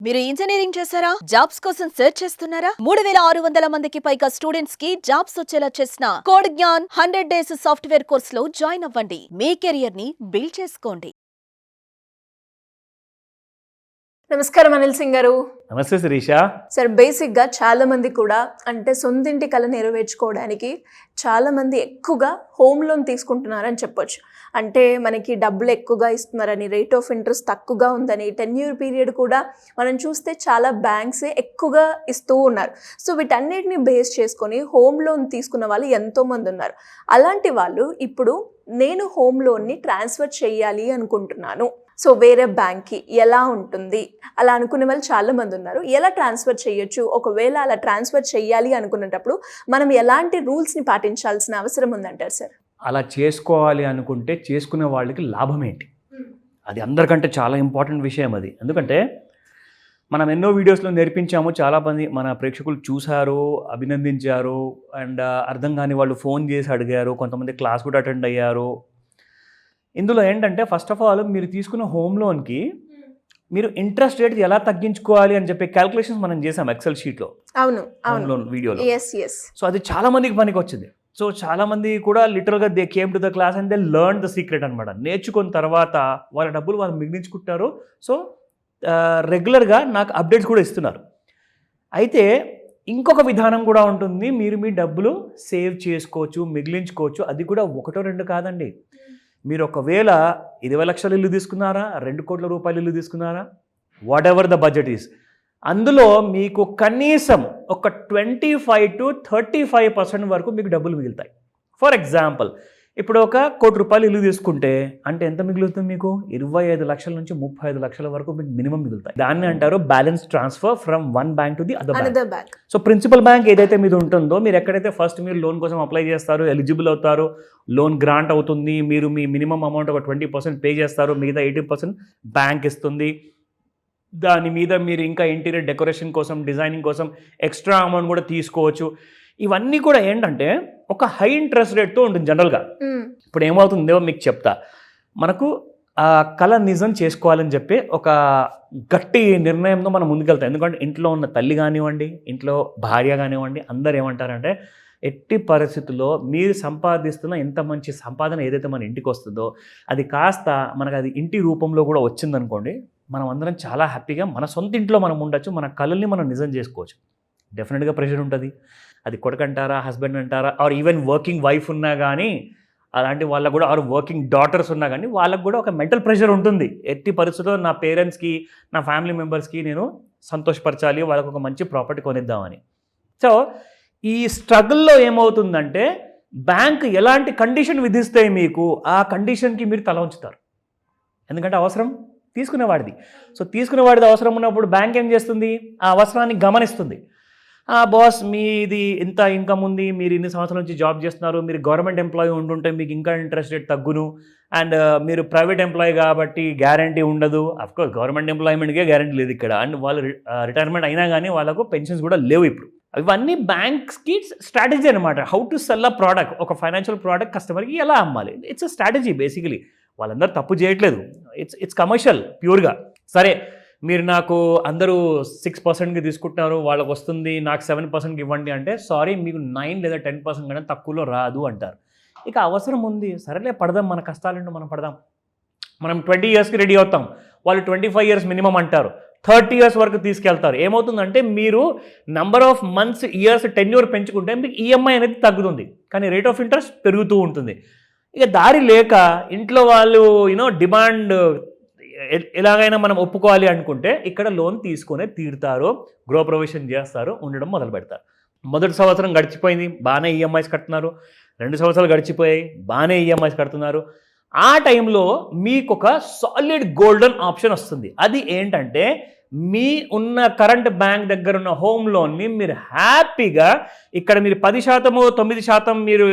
మీరు ఇంజనీరింగ్ చేశారా? జాబ్స్ కోసం సెర్చ్ చేస్తున్నారా? 3600 మందికి పైగా స్టూడెంట్స్ కి జాబ్స్ వచ్చేలా చేసిన code Gyan 100 days software course లో జాయిన్ అవ్వండి. మీ కెరియర్ ని బిల్డ్ చేసుకోండి. నమస్కారం అనిల్ సింగ్ గారు. నమస్తే శిరీష. సార్, బేసిక్గా చాలామంది కూడా అంటే సొంతింటి కళ నెరవేర్చుకోవడానికి చాలామంది ఎక్కువగా హోమ్ లోన్ తీసుకుంటున్నారని చెప్పొచ్చు. అంటే మనకి డబ్బులు ఎక్కువగా ఇస్తున్నారని, రేట్ ఆఫ్ ఇంట్రెస్ట్ తక్కువగా ఉందని, 10-year పీరియడ్ కూడా మనం చూస్తే చాలా బ్యాంక్స్ ఎక్కువగా ఇస్తూ ఉన్నారు. సో వీటన్నిటిని బేస్ చేసుకొని హోమ్ లోన్ తీసుకున్న వాళ్ళు ఎంతోమంది ఉన్నారు. అలాంటి వాళ్ళు ఇప్పుడు నేను హోమ్ లోన్ని ట్రాన్స్ఫర్ చేయాలి అనుకుంటున్నాను, సో వేరే బ్యాంక్కి ఎలా ఉంటుంది అలా అనుకునే వాళ్ళు చాలామంది ఉన్నారు. ఎలా ట్రాన్స్ఫర్ చేయొచ్చు, ఒకవేళ అలా ట్రాన్స్ఫర్ చేయాలి అనుకునేటప్పుడు మనం ఎలాంటి రూల్స్ని పాటించాల్సిన అవసరం ఉందంటారు సార్? అలా చేసుకోవాలి అనుకుంటే చేసుకునే వాళ్ళకి లాభం ఏంటి, అది అందరికంటే చాలా ఇంపార్టెంట్ విషయం అది. ఎందుకంటే మనం ఎన్నో వీడియోస్లో నేర్పించాము, చాలామంది మన ప్రేక్షకులు చూశారు, అభినందించారు, అండ్ అర్థం కాని వాళ్ళు ఫోన్ చేసి అడిగారు, కొంతమంది క్లాస్ కూడా అటెండ్ అయ్యారు. ఇందులో ఏంటంటే ఫస్ట్ ఆఫ్ ఆల్ మీరు తీసుకున్న హోమ్ లోన్కి మీరు ఇంట్రెస్ట్ రేట్ ఎలా తగ్గించుకోవాలి అని చెప్పి క్యాల్కులేషన్స్ మనం చేసాం ఎక్సెల్ షీట్లో. అవును, హోమ్ లోన్ వీడియోలో. సో అది చాలా మందికి పనికి వచ్చింది. సో చాలా మంది కూడా లిటరల్గా they came to the class and they learn the secret అనమాట. నేర్చుకున్న తర్వాత వాళ్ళ డబ్బులు వాళ్ళు మిగిలించుకుంటారు. సో రెగ్యులర్గా నాకు అప్డేట్స్ కూడా ఇస్తున్నారు. అయితే ఇంకొక విధానం కూడా ఉంటుంది, మీరు మీ డబ్బులు సేవ్ చేసుకోవచ్చు, మిగిలించుకోవచ్చు. అది కూడా 1-2 కాదండి. మీరు ఒకవేళ 20 లక్షల ఇల్లు తీసుకున్నారా, 2 కోట్ల రూపాయల ఇల్లు తీసుకున్నారా, what ever the budget is, అందులో మీకు కనీసం ఒక 25-35% వరకు మీకు డబ్బులు మిగులుతాయి. ఫర్ ఎగ్జాంపుల్, ఇప్పుడు 1 కోటి రూపాయలు ఇల్లు తీసుకుంటే అంటే ఎంత మిగులుతుంది మీకు? 25 లక్షల నుంచి 35 లక్షల వరకు మీకు మినిమం మిగులుతాయి. దాన్ని అంటారు balance transfer from one bank to the other bank. So principal bank ఏదైతే మీద ఉంటుందో, మీరు ఎక్కడైతే ఫస్ట్ మీరు లోన్ కోసం అప్లై చేస్తారు, ఎలిజిబుల్ అవుతారు, లోన్ గ్రాంట్ అవుతుంది, మీరు మీ మినిమం అమౌంట్ ఒక 20% పే చేస్తారు, మిగతా 80% బ్యాంక్ ఇస్తుంది. దాని మీద మీరు ఇంకా ఇంటీరియర్ డెకరేషన్ కోసం, డిజైనింగ్ కోసం ఎక్స్ట్రా అమౌంట్ కూడా తీసుకోవచ్చు. ఇవన్నీ కూడా ఏంటంటే ఒక హై ఇంట్రెస్ట్ రేట్తో ఉంటుంది జనరల్గా. ఇప్పుడు ఏమవుతుందో మీకు చెప్తా. మనకు ఆ కళ నిజం చేసుకోవాలని చెప్పి ఒక గట్టి నిర్ణయంతో మనం ముందుకెళ్తాం. ఎందుకంటే ఇంట్లో ఉన్న తల్లి కానివ్వండి, ఇంట్లో భార్య కానివ్వండి, అందరు ఏమంటారంటే ఎట్టి పరిస్థితుల్లో మీరు సంపాదిస్తున్న ఎంత మంచి సంపాదన ఏదైతే మన ఇంటికి వస్తుందో అది కాస్త మనకు అది ఇంటి రూపంలో కూడా వచ్చిందనుకోండి, మనం అందరం చాలా హ్యాపీగా మన సొంత ఇంట్లో మనం ఉండొచ్చు, మన కళల్ని మనం నిజం చేసుకోవచ్చు. డెఫినెట్గా ప్రెషర్ ఉంటుంది. అది కొడుకు అంటారా, హస్బెండ్ అంటారా, ఆర్ ఈవెన్ వర్కింగ్ వైఫ్ ఉన్నా కానీ, అలాంటి వాళ్ళకు కూడా, ఆర్ వర్కింగ్ డాటర్స్ ఉన్నా కానీ వాళ్ళకు కూడా ఒక మెంటల్ ప్రెషర్ ఉంటుంది. ఎట్టి పరిస్థితుల్లో నా పేరెంట్స్కి, నా ఫ్యామిలీ మెంబర్స్కి నేను సంతోషపరచాలి, వాళ్ళకు ఒక మంచి ప్రాపర్టీ కొనిద్దామని. సో ఈ స్ట్రగుల్లో ఏమవుతుందంటే బ్యాంక్ ఎలాంటి కండిషన్ విధిస్తే మీకు ఆ కండిషన్కి మీరు తల ఉంచుతారు. ఎందుకంటే అవసరం తీసుకునేవాడిది. సో తీసుకునేవాడిది అవసరం ఉన్నప్పుడు బ్యాంక్ ఏం చేస్తుంది? ఆ అవసరాన్ని గమనిస్తుంది. బాస్, మీది ఇంత ఇన్కమ్ ఉంది, మీరు ఇన్ని సంవత్సరాల నుంచి జాబ్ చేస్తున్నారు, మీరు గవర్నమెంట్ ఎంప్లాయీ ఉంటుంటే మీకు ఇంకా ఇంట్రెస్ట్ రేట్ తగ్గును, అండ్ మీరు ప్రైవేట్ ఎంప్లాయీ కాబట్టి గ్యారంటీ ఉండదు. అఫ్కోర్స్ గవర్నమెంట్ ఎంప్లాయ్మెంట్కే గ్యారంటీ లేదు ఇక్కడ, అండ్ వాళ్ళు రిటైర్మెంట్ అయినా కానీ వాళ్ళకు పెన్షన్స్ కూడా లేవు ఇప్పుడు. ఇవన్నీ బ్యాంక్స్కి స్ట్రాటజీ అనమాట. How to cell a product, ఒక ఫైనాన్షియల్ ప్రోడక్ట్ కస్టమర్కి ఎలా అమ్మాలి, ఇట్స్ అ స్ట్రాటజీ బేసికలీ. వాళ్ళందరూ తప్పు చేయట్లేదు, ఇట్స్ కమర్షియల్ ప్యూర్గా. సరే, మీరు నాకు అందరూ 6%కి తీసుకుంటున్నారు, వాళ్ళకి వస్తుంది, నాకు 7%కి ఇవ్వండి అంటే, సారీ మీకు 9 లేదా 10% కన్నా తక్కువలో రాదు అంటారు. ఇక అవసరం ఉంది, సరేలే పడదాం, మన కష్టాలంటూ మనం పడదాం. మనం 20 yearsకి రెడీ అవుతాం, వాళ్ళు 25 years మినిమం అంటారు, 30 years వరకు తీసుకెళ్తారు. ఏమవుతుందంటే మీరు number of months, years, tenure పెంచుకుంటే మీకు ఈఎంఐ అనేది తగ్గుతుంది, కానీ రేట్ ఆఫ్ ఇంట్రెస్ట్ పెరుగుతూ ఉంటుంది. ఇక దారి లేక ఇంట్లో వాళ్ళు డిమాండ్ ఎలాగైనా మనం ఒప్పుకోవాలి అనుకుంటే ఇక్కడ లోన్ తీసుకునే తీరుతారు, గృహప్రవేశం చేస్తారు, ఉండడం మొదలు పెడతారు. మొదటి సంవత్సరం గడిచిపోయింది, బాగానే ఈఎంఐస్ కడుతున్నారు. 2 సంవత్సరాలు గడిచిపోయాయి, బాగానే ఈఎంఐస్ కడుతున్నారు. ఆ టైంలో మీకు ఒక సాలిడ్ గోల్డెన్ ఆప్షన్ వస్తుంది. అది ఏంటంటే మీ ఉన్న కరెంట్ బ్యాంక్ దగ్గర ఉన్న హోమ్ లోన్ని మీరు హ్యాపీగా ఇక్కడ మీరు 10%, 9% మీరు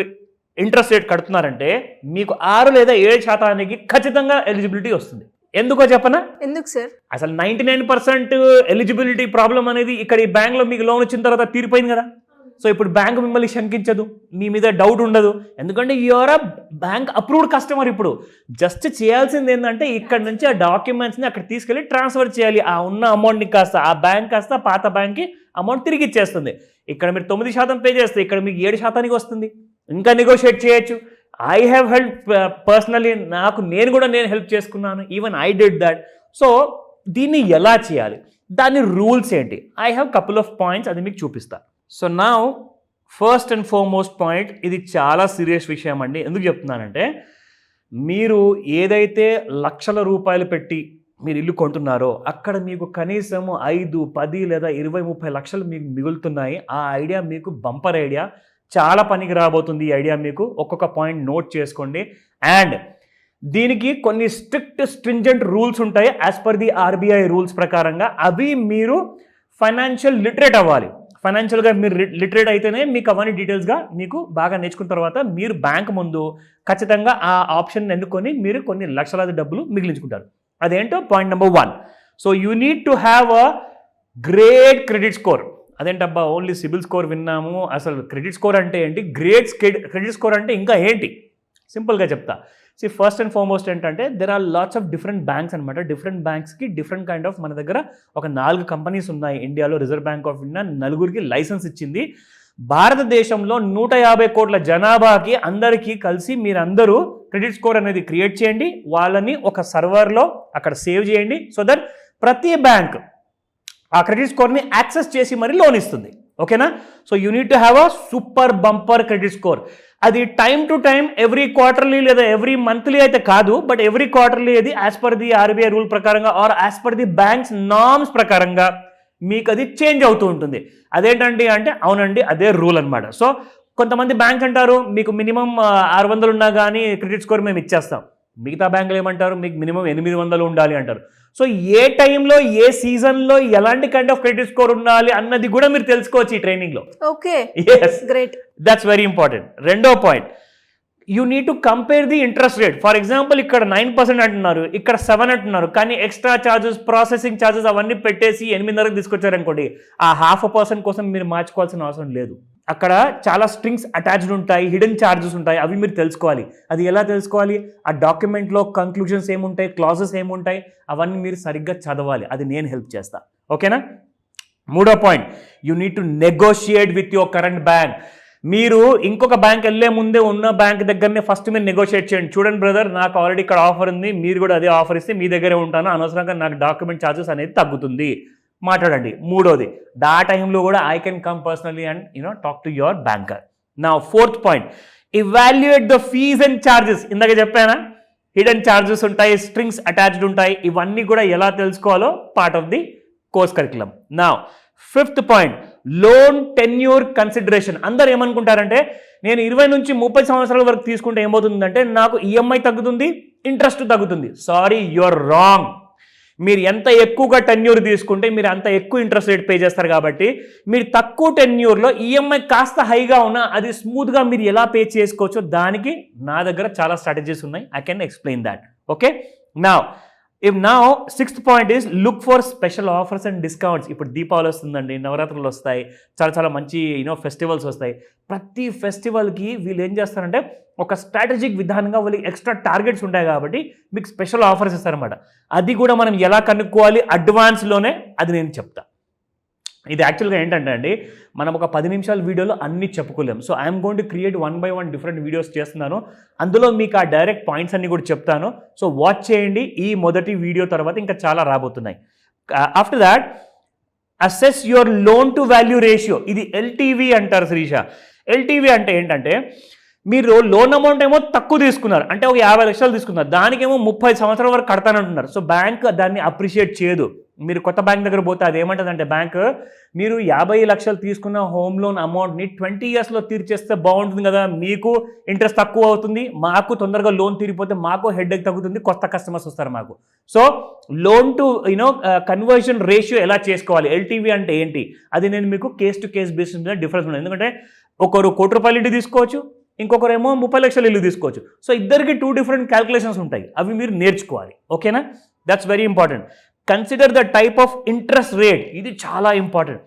ఇంట్రెస్ట్ రేట్ కడుతున్నారంటే మీకు 6 లేదా 7% ఖచ్చితంగా ఎలిజిబిలిటీ వస్తుంది. ఎందుకో చెప్పనా? ఎందుకు సార్? అసలు 99% ఎలిజిబిలిటీ ప్రాబ్లం అనేది ఇక్కడ ఈ బ్యాంక్లో మీకు లోన్ వచ్చిన తర్వాత తీరిపోయింది కదా. సో ఇప్పుడు బ్యాంక్ మిమ్మల్ని శంకించదు, మీ మీద డౌట్ ఉండదు, ఎందుకంటే you are a bank approved customer. ఇప్పుడు జస్ట్ చేయాల్సింది ఏంటంటే ఇక్కడ నుంచి ఆ డాక్యుమెంట్స్ని అక్కడ తీసుకెళ్ళి ట్రాన్స్ఫర్ చేయాలి. ఆ ఉన్న అమౌంట్ని కాస్త ఆ బ్యాంక్ కాస్త పాత బ్యాంక్కి అమౌంట్ తిరిగి ఇచ్చేస్తుంది. ఇక్కడ మీరు 9% పే చేస్తే ఇక్కడ మీకు 7% వస్తుంది. ఇంకా నెగోషియేట్ చేయొచ్చు. ఐ హ్యావ్ హెల్ప్ పర్సనలీ, నేను హెల్ప్ చేసుకున్నాను. Even I did that. So దీన్ని ఎలా చేయాలి, దాని రూల్స్ ఏంటి, I have couple of points, అది మీకు చూపిస్తా. సో నా ఫస్ట్ అండ్ ఫార్మోస్ట్ పాయింట్, ఇది చాలా సీరియస్ విషయం అండి. ఎందుకు చెప్తున్నానంటే మీరు ఏదైతే లక్షల రూపాయలు పెట్టి మీరు ఇల్లు కొంటున్నారో అక్కడ మీకు కనీసం 5, 10 లేదా 20, 30 లక్షలు మీకు మిగులుతున్నాయి. ఆ ఐడియా మీకు బంపర్ ఐడియా, చాలా పనికి రాబోతుంది ఈ ఐడియా మీకు. ఒక్కొక్క పాయింట్ నోట్ చేసుకోండి. అండ్ దీనికి కొన్ని స్ట్రింజెంట్ రూల్స్ ఉంటాయి as per the RBI rules ప్రకారంగా. అవి మీరు ఫైనాన్షియల్ లిటరేట్ అవ్వాలి. ఫైనాన్షియల్గా మీరు లిటరేట్ అయితేనే మీకు అవన్నీ డీటెయిల్స్గా మీకు బాగా నేర్చుకున్న తర్వాత మీరు బ్యాంక్ ముందు ఖచ్చితంగా ఆ ఆప్షన్ ఎన్నుకొని మీరు కొన్ని లక్షలాది డబ్బులు మిగిలించుకుంటారు. అదేంటో point number 1. So you need to have a great credit score. అదేంటబ్బా ఓన్లీ సిబిల్ స్కోర్ విన్నాము, అసలు క్రెడిట్ స్కోర్ అంటే ఏంటి, గ్రేట్ క్రెడిట్ స్కోర్ అంటే ఇంకా ఏంటి, సింపుల్గా చెప్తా. ఫస్ట్ అండ్ ఫార్మోస్ట్ ఏంటంటే there are lots of different banks అనమాట. డిఫరెంట్ బ్యాంక్స్కి డిఫరెంట్ కైండ్ ఆఫ్, మన దగ్గర ఒక 4 కంపెనీస్ ఉన్నాయి ఇండియాలో. Reserve Bank of India 4 licence ఇచ్చింది. భారతదేశంలో 150 కోట్ల జనాభాకి అందరికీ కలిసి మీరందరూ క్రెడిట్ స్కోర్ అనేది క్రియేట్ చేయండి. వాళ్ళని ఒక సర్వర్లో అక్కడ సేవ్ చేయండి. సో దట్ ప్రతి బ్యాంక్ ఆ క్రెడిట్ స్కోర్ని యాక్సెస్ చేసి మరి లోన్ ఇస్తుంది. ఓకేనా? So you need to have a super bumper credit score. అది time to time every quarterly లేదా ఎవ్రీ మంత్లీ అయితే కాదు, బట్ ఎవ్రీ క్వార్టర్లీ అది as per the RBI rule ప్రకారంగా or as per the banks norms ప్రకారంగా మీకు అది change అవుతూ ఉంటుంది. అదేంటండి అంటే అవునండి, అదే రూల్ అనమాట. సో కొంతమంది బ్యాంక్ అంటారు మీకు మినిమం 600 ఉన్నా కానీ క్రెడిట్ స్కోర్ మేము ఇచ్చేస్తాం. మిగతా బ్యాంకులు ఏమంటారు మీకు మినిమం 800 ఉండాలి అంటారు. సో ఏ టైంలో ఏ సీజన్లో ఎలాంటి కైండ్ ఆఫ్ క్రెడిట్ స్కోర్ ఉండాలి అన్నది కూడా మీరు తెలుసుకోవచ్చు ఈ ట్రైనింగ్లో. Okay, yes, great, that's very important. రెండో point, you need to compare the interest rate. For example ఇక్కడ 9% అంటున్నారు, ఇక్కడ 7 అంటున్నారు, కానీ ఎక్స్ట్రా ఛార్జెస్, ప్రాసెసింగ్ ఛార్జెస్ అవన్నీ పెట్టేసి 8.5 తీసుకొచ్చారనుకోండి, ఆ 0.5% కోసం మీరు మార్చుకోవాల్సిన అవసరం లేదు. అక్కడ చాలా స్ట్రింగ్స్ అటాచ్డ్ ఉంటాయి, హిడెన్ ఛార్జెస్ ఉంటాయి, అవి మీరు తెలుసుకోవాలి. అది ఎలా తెలుసుకోవాలి? ఆ డాక్యుమెంట్లో కంక్లూజన్స్ ఏముంటాయి, క్లాజెస్ ఏముంటాయి, అవన్నీ మీరు సరిగ్గా చదవాలి. అది నేను హెల్ప్ చేస్తా. ఓకేనా? మూడో point, you need to negotiate with your current bank. మీరు ఇంకొక బ్యాంక్ వెళ్ళే ముందే ఉన్న బ్యాంక్ దగ్గరనే ఫస్ట్ మీరు నెగోషియేట్ చేయండి. చూడండి బ్రదర్, నాకు ఆల్రెడీ ఇక్కడ ఆఫర్ ఉంది, మీరు కూడా అదే ఆఫర్ ఇస్తే మీ దగ్గరే ఉంటాను, అనవసరంగా నాకు డాక్యుమెంట్ ఛార్జెస్ అనేది తగ్గుతుంది, మాట్లాడండి. మూడోది, ఆ టైంలో కూడా I can come personally and talk to your banker. నా fourth point, evaluate the fees and charges. ఇందాక చెప్పానా, హిడెన్ ఛార్జెస్ ఉంటాయి, స్ట్రింగ్స్ అటాచ్డ్ ఉంటాయి, ఇవన్నీ కూడా ఎలా తెలుసుకోవాలో part of the course curriculum. నా fifth point, loan tenure consideration. అందరు ఏమనుకుంటారంటే నేను 20 నుంచి 30 సంవత్సరాల వరకు తీసుకుంటే ఏమవుతుందంటే నాకు ఈఎంఐ తగ్గుతుంది, ఇంట్రెస్ట్ తగ్గుతుంది. Sorry, your wrong. మీరు ఎంత ఎక్కువగా టెన్యూర్ తీసుకుంటే మీరు అంత ఎక్కువ ఇంట్రెస్ట్ రేట్ పే చేస్తారు. కాబట్టి మీరు తక్కువ టెన్యూర్లో ఈఎంఐ కాస్త హైగా ఉన్నా అది స్మూత్గా మీరు ఎలా పే చేసుకోవచ్చో దానికి నా దగ్గర చాలా స్ట్రాటజీస్ ఉన్నాయి. I can explain that. Okay, now sixth point is look for special offers and discounts. ఇప్పుడు దీపావళి వస్తుందండి, నవరాత్రులు వస్తాయి, చాలా మంచి ఫెస్టివల్స్ వస్తాయి. ప్రతి ఫెస్టివల్కి వీళ్ళు ఏం చేస్తారంటే ఒక స్ట్రాటజిక్ విధానంగా వాళ్ళకి ఎక్స్ట్రా టార్గెట్స్ ఉంటాయి కాబట్టి మీకు స్పెషల్ ఆఫర్స్ ఇస్తారన్నమాట. అది కూడా మనం ఎలా కనుక్కోవాలి అడ్వాన్స్లోనే, అది నేను చెప్తా. ఇది యాక్చువల్గా ఏంటంటే అండి, మనం ఒక 10 నిమిషాల వీడియోలో అన్నీ చెప్పుకోలేము. So I'm going to create 1 by 1 different videos చేస్తున్నాను. అందులో మీకు ఆ డైరెక్ట్ పాయింట్స్ అన్ని కూడా చెప్తాను. సో వాచ్ చేయండి. ఈ మొదటి వీడియో తర్వాత ఇంకా చాలా రాబోతున్నాయి. After that, assess your loan to value ratio. ఇది ఎల్టీవీ అంటారు శిరీష. ఎల్టీవీ అంటే ఏంటంటే మీరు లోన్ అమౌంట్ ఏమో తక్కువ తీసుకున్నారు, అంటే ఒక 50 లక్షలు తీసుకున్నారు, దానికేమో 30 సంవత్సరాల వరకు కడతానంటున్నారు. సో బ్యాంక్ దాన్ని అప్రిషియేట్ చేయదు. మీరు కొత్త బ్యాంక్ దగ్గర పోతే అది ఏమంటుందంటే బ్యాంక్, మీరు 50 లక్షలు తీసుకున్న హోమ్ లోన్ అమౌంట్ని 20 ఇయర్స్లో తీర్చేస్తే బాగుంటుంది కదా, మీకు ఇంట్రెస్ట్ తక్కువ అవుతుంది, మాకు తొందరగా లోన్ తీరిపోతే మాకు హెడ్ఏక్ తగ్గుతుంది, కొత్త కస్టమర్స్ వస్తారు మాకు. So loan to conversion ratio ఎలా చేసుకోవాలి, ఎల్టీవీ అంటే ఏంటి, అది నేను మీకు కేస్ టు కేస్ బేసిస్ మీద డిఫరెన్స్ ఉంది. ఎందుకంటే ఒకరు ₹1,00,00,000 ఇంటి తీసుకోవచ్చు, ఇంకొకరేమో 30 లక్షలు ఇల్లు తీసుకోవచ్చు. సో ఇద్దరికి 2 డిఫరెంట్ క్యాల్కులేషన్స్ ఉంటాయి, అవి మీరు నేర్చుకోవాలి. ఓకేనా? That's very important. Consider the type of interest rate. ఇది చాలా ఇంపార్టెంట్.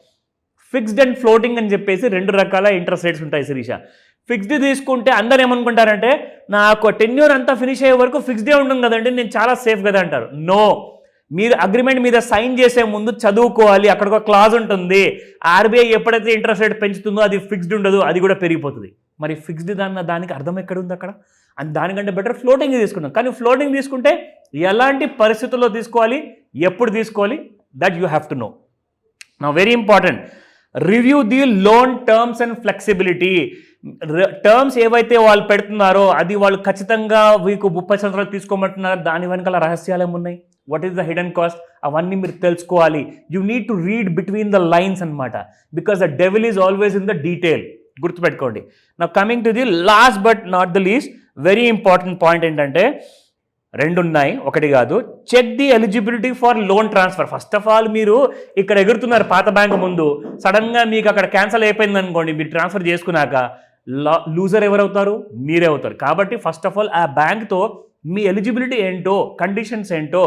ఫిక్స్డ్ అండ్ ఫ్లోటింగ్ అని చెప్పేసి 2 రకాల ఇంట్రెస్ట్ రేట్స్ ఉంటాయి శిరీష. ఫిక్స్డ్ తీసుకుంటే అందరు ఏమనుకుంటారంటే నాకు టెన్యూర్ అంతా ఫినిష్ అయ్యే వరకు ఫిక్స్డే ఉంటుంది కదండి, నేను చాలా సేఫ్ కదా అంటారు. నో, మీరు అగ్రిమెంట్ మీద సైన్ చేసే ముందు చదువుకోవాలి. అక్కడ ఒక క్లాజ్ ఉంటుంది, ఆర్బీఐ ఎప్పుడైతే ఇంట్రెస్ట్ రేట్ పెంచుతుందో అది ఫిక్స్డ్ ఉండదు, అది కూడా పెరిగిపోతుంది. మరి ఫిక్స్డ్ దానికి అర్థం ఎక్కడ ఉంది అక్కడ? అండ్ దానికంటే బెటర్ ఫ్లోటింగ్ తీసుకున్నాం. కానీ ఫ్లోటింగ్ తీసుకుంటే ఎలాంటి పరిస్థితుల్లో తీసుకోవాలి, ఎప్పుడు తీసుకోవాలి, that you have to know. Now very important, review the loan terms and flexibility. Terms ఏవైతే వాళ్ళు పెడుతున్నారో అది వాళ్ళు ఖచ్చితంగా మీకు 30 సంవత్సరాలు తీసుకోమంటున్నారో దాని వెనకాల రహస్యాలు ఏమున్నాయి, what is the hidden cost, అవన్నీ మీరు తెలుసుకోవాలి. You need to read between the lines అనమాట, because the devil is always in the detail. గుర్తుపెట్టుకోండి. నా coming to the last but not the least very important point ఏంటంటే 2 ఉన్నాయి, 1 కాదు. Check the eligibility for loan transfer. First of all మీరు ఇక్కడ ఎగురుతున్నారు పాత bank ముందు, సడన్గా మీకు అక్కడ క్యాన్సిల్ అయిపోయింది అనుకోండి, మీరు ట్రాన్స్ఫర్ చేసుకున్నాక లూజర్ ఎవరవుతారు, మీరే అవుతారు. కాబట్టి ఫస్ట్ ఆఫ్ ఆల్ ఆ బ్యాంక్తో మీ ఎలిజిబిలిటీ ఏంటో, కండిషన్స్ ఏంటో,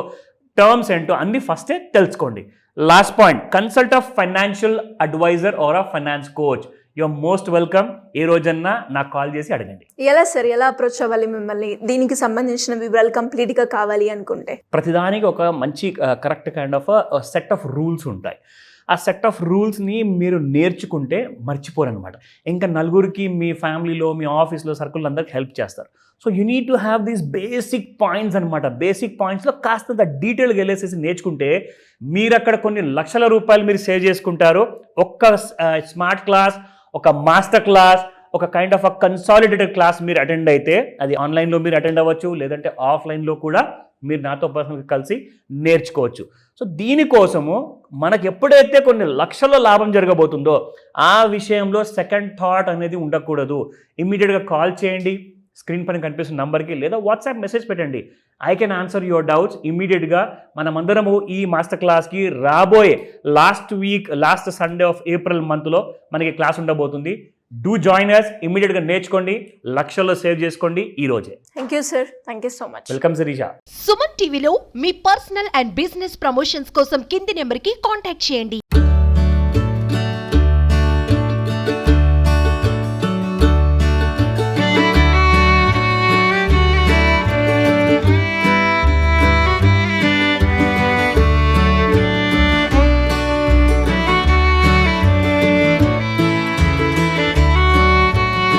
టర్మ్స్ ఏంటో అన్ని ఫస్టే తెలుసుకోండి. Last point, consult of financial advisor or a finance coach. You are most welcome. ఏ రోజన్నా నాకు కాల్ చేసి అడగండి. ఎలా సార్, ఎలా అప్రోచ్ అవ్వాలి మిమ్మల్ని? దీనికి సంబంధించిన వివరాలు కంప్లీట్గా కావాలి అనుకుంటే ప్రతిదానికి ఒక మంచి correct kind of set of rules ఉంటాయి. ఆ సెట్ ఆఫ్ రూల్స్ని మీరు నేర్చుకుంటే మర్చిపోరనమాట. ఇంకా నలుగురికి మీ ఫ్యామిలీలో, మీ ఆఫీస్లో, సర్కిల్ అందరికి హెల్ప్ చేస్తారు. So you need to have these basic points అనమాట. బేసిక్ పాయింట్స్లో కాస్త డీటెయిల్గా వెళ్ళేసేసి నేర్చుకుంటే మీరు అక్కడ కొన్ని లక్షల రూపాయలు మీరు సేవ్ చేసుకుంటారు. ఒక్క స్మార్ట్ క్లాస్, ఒక మాస్టర్ క్లాస్, ఒక kind of a consolidated class మీరు అటెండ్ అయితే, అది ఆన్లైన్లో మీరు అటెండ్ అవ్వచ్చు, లేదంటే ఆఫ్లైన్లో కూడా మీరు నాతో పర్సనల్గా కలిసి నేర్చుకోవచ్చు. సో దీనికోసము మనకు ఎప్పుడైతే కొన్ని లక్షల లాభం జరగబోతుందో ఆ విషయంలో సెకండ్ థాట్ అనేది ఉండకూడదు. ఇమ్మీడియట్గా కాల్ చేయండి స్క్రీన్ పైన కనిపిస్తున్న నంబర్కి, లేదా వాట్సాప్ మెసేజ్ పెట్టండి. I can answer your doubts ఇమ్మీడియట్గా. మనమందరము ఈ మాస్టర్ క్లాస్కి రాబోయే లాస్ట్ సండే ఆఫ్ ఏప్రిల్ మంత్లో మనకి క్లాస్ ఉండబోతుంది. డూ జాయిన్ us, ఇమ్మీడియట్గా నేర్చుకోండి, లక్షల్లో సేవ్ చేసుకోండి ఈ రోజే. Thank you sir, thank you so much. Welcome Sirisha. Suman టీవీలో మీ పర్సనల్ అండ్ బిజినెస్ ప్రమోషన్స్ కోసం కింది నెంబర్కి కాంటాక్ట్ చేయండి.